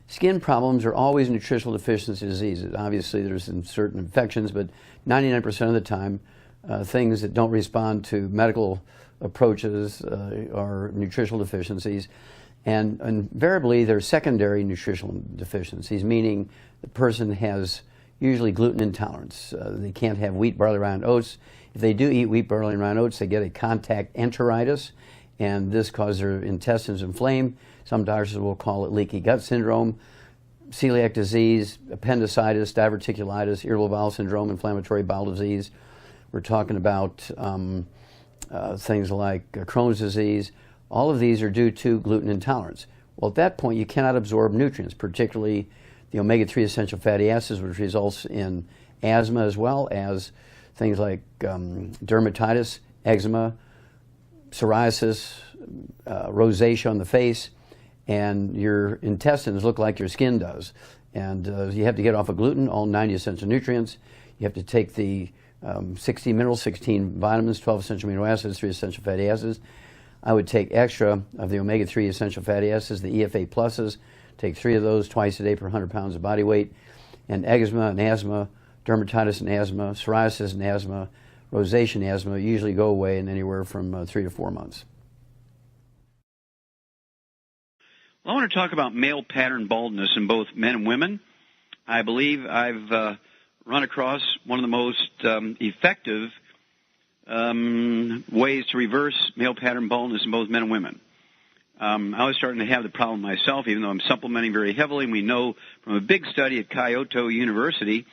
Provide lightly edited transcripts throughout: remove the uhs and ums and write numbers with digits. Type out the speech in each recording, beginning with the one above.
Skin problems are always nutritional deficiency diseases. Obviously, there's some certain infections, but 99% of the time, things that don't respond to medical approaches are nutritional deficiencies. And invariably, they're secondary nutritional deficiencies, meaning the person has usually gluten intolerance. They can't have wheat, barley, rye, and oats. If they do eat wheat, barley, and rye, and oats, they get a contact enteritis, and this causes their intestines inflamed. Some doctors will call it leaky gut syndrome, celiac disease, appendicitis, diverticulitis, irritable bowel syndrome, inflammatory bowel disease. We're talking about things like Crohn's disease. All of these are due to gluten intolerance. Well, at that point, you cannot absorb nutrients, particularly the omega-3 essential fatty acids, which results in asthma, as well as things like dermatitis, eczema, psoriasis, rosacea on the face, and your intestines look like your skin does. And you have to get off of gluten, all 90 essential nutrients. You have to take the 60 minerals, 16 vitamins, 12 essential amino acids, 3 essential fatty acids. I would take extra of the omega-3 essential fatty acids, the EFA pluses, take 3 of those twice a day per 100 pounds of body weight. And eczema and asthma, dermatitis and asthma, psoriasis and asthma, rosacea and asthma usually go away in anywhere from 3 to 4 months. Well, I want to talk about male pattern baldness in both men and women. I believe I've run across one of the most effective ways to reverse male pattern baldness in both men and women. I was starting to have the problem myself, even though I'm supplementing very heavily. And we know from a big study at Kyoto University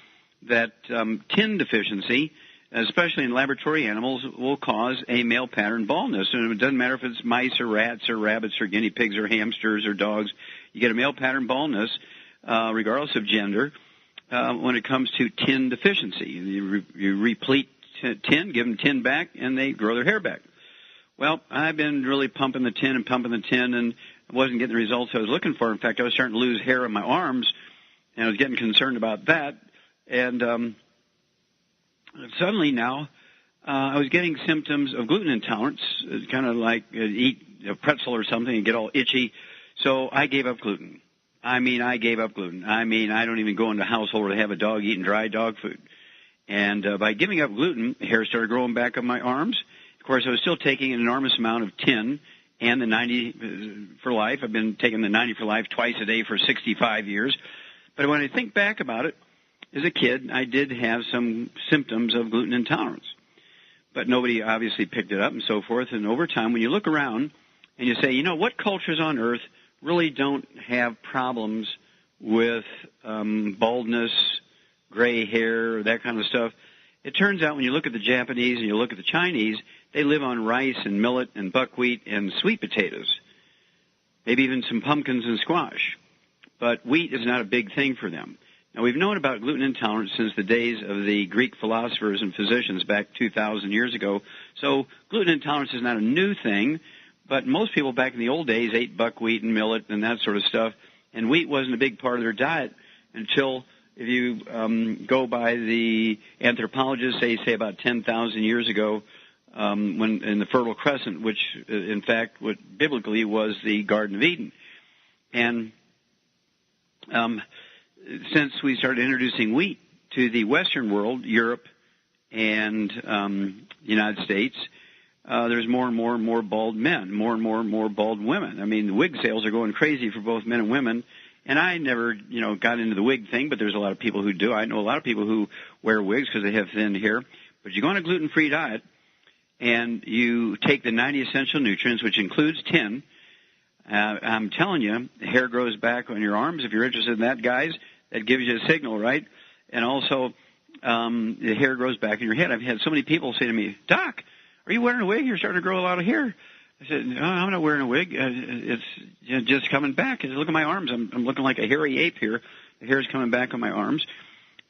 that tin deficiency, especially in laboratory animals, will cause a male pattern baldness. And it doesn't matter if it's mice or rats or rabbits or guinea pigs or hamsters or dogs. You get a male pattern baldness, regardless of gender, when it comes to tin deficiency. You replete tin, give them tin back, and they grow their hair back. Well, I've been really pumping the tin, and I wasn't getting the results I was looking for. In fact, I was starting to lose hair on my arms, and I was getting concerned about that. And suddenly now, I was getting symptoms of gluten intolerance. It's kind of like eat a pretzel or something and get all itchy. So I gave up gluten. I gave up gluten. I don't even go into a household where they have a dog eating dry dog food. And by giving up gluten, hair started growing back on my arms. Of course, I was still taking an enormous amount of tin and the 90 for life. I've been taking the 90 for life twice a day for 65 years. But when I think back about it, as a kid, I did have some symptoms of gluten intolerance. But nobody obviously picked it up and so forth. And over time, when you look around and you say, you know, what cultures on earth really don't have problems with baldness, gray hair, that kind of stuff, it turns out when you look at the Japanese and you look at the Chinese, they live on rice and millet and buckwheat and sweet potatoes, maybe even some pumpkins and squash. But wheat is not a big thing for them. Now, we've known about gluten intolerance since the days of the Greek philosophers and physicians back 2,000 years ago. So gluten intolerance is not a new thing, but most people back in the old days ate buckwheat and millet and that sort of stuff, and wheat wasn't a big part of their diet until, if you go by the anthropologists, say about 10,000 years ago, when in the Fertile Crescent, which in fact what biblically was the Garden of Eden. And since we started introducing wheat to the Western world, Europe and the United States, there's more and more and more bald men, more and more bald women. I mean, the wig sales are going crazy for both men and women. And I never, got into the wig thing, but there's a lot of people who do. I know a lot of people who wear wigs because they have thin hair. But you go on a gluten-free diet, and you take the 90 essential nutrients, which includes tin. I'm telling you, hair grows back on your arms. If you're interested in that, guys, that gives you a signal, right? And also, the hair grows back in your head. I've had so many people say to me, Doc, are you wearing a wig? You're starting to grow a lot of hair. I said, no, I'm not wearing a wig. It's just coming back. I said, look at my arms. I'm looking like a hairy ape here. The hair's coming back on my arms.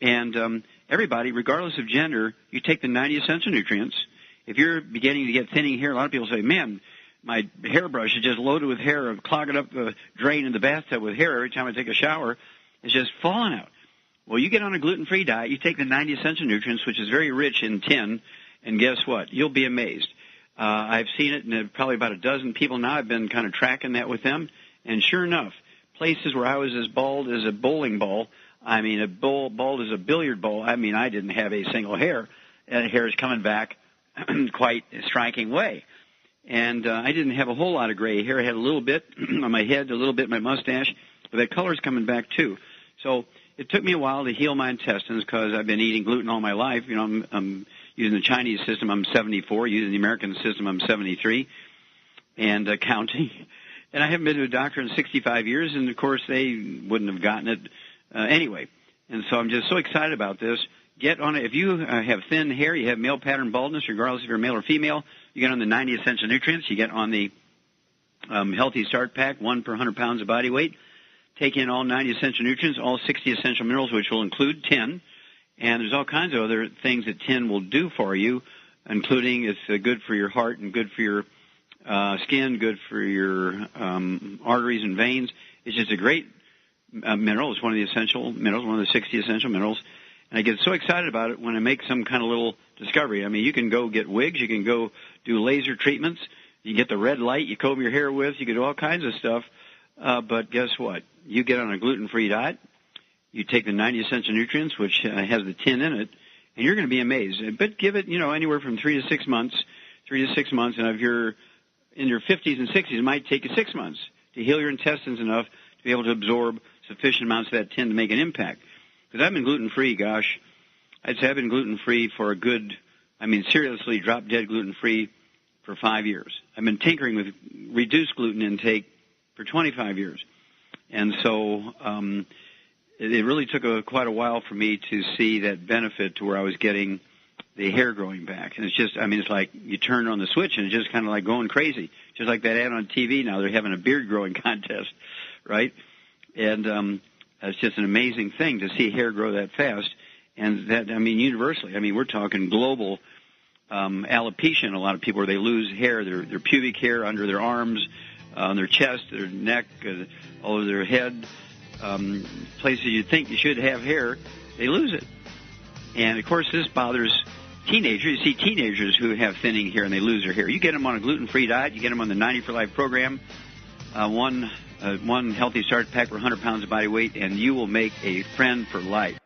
And everybody, regardless of gender, you take the 90 essential nutrients. If you're beginning to get thinning hair, a lot of people say, man, my hairbrush is just loaded with hair. I'm clogging up the drain in the bathtub with hair every time I take a shower. It's just falling out. Well, you get on a gluten-free diet. You take the 90 essential nutrients, which is very rich in tin, and guess what? You'll be amazed. I've seen it in probably about a dozen people now. I've been kind of tracking that with them, and sure enough, places where I was as bald as a bowling ball. I mean, bald as a billiard ball. I mean, I didn't have a single hair, and hair is coming back quite a striking way. And I didn't have a whole lot of gray hair. I had a little bit on my head, a little bit in my mustache, but that color's coming back too. So it took me a while to heal my intestines because I've been eating gluten all my life. You know, I'm using the Chinese system, I'm 74. Using the American system, I'm 73, and counting. And I haven't been to a doctor in 65 years, and of course they wouldn't have gotten it anyway. And so I'm just so excited about this. Get on it. If you have thin hair, you have male pattern baldness, regardless if you're male or female, you get on the 90 essential nutrients. You get on the Healthy Start Pack, 1 per 100 pounds of body weight. Take in all 90 essential nutrients, all 60 essential minerals, which will include tin. And there's all kinds of other things that tin will do for you, including it's good for your heart and good for your skin, good for your arteries and veins. It's just a great mineral. It's one of the essential minerals, one of the 60 essential minerals. And I get so excited about it when I make some kind of little discovery. I mean, you can go get wigs. You can go do laser treatments. You get the red light you comb your hair with. You can do all kinds of stuff. But guess what? You get on a gluten-free diet. You take the 90 essential nutrients, which has the tin in it, and you're going to be amazed. But give it, anywhere from 3 to 6 months. And if you're in your 50s and 60s, it might take you 6 months to heal your intestines enough to be able to absorb sufficient amounts of that tin to make an impact. Because I've been gluten-free, gosh, I'd say I've been gluten-free for a good, seriously drop-dead gluten-free for 5 years. I've been tinkering with reduced gluten intake for 25 years. And so it really took quite a while for me to see that benefit to where I was getting the hair growing back. And it's just, it's like you turn on the switch and it's just kind of like going crazy. Just like that ad on TV now, they're having a beard growing contest, right? And it's just an amazing thing to see hair grow that fast. And that, universally, we're talking global alopecia in a lot of people where they lose hair, their pubic hair under their arms, on their chest, their neck, all over their head, places you think you should have hair, they lose it. And, of course, this bothers teenagers. You see teenagers who have thinning hair and they lose their hair. You get them on a gluten-free diet. You get them on the 90 for Life program, one Healthy Start Pack for 100 pounds of body weight, and you will make a friend for life.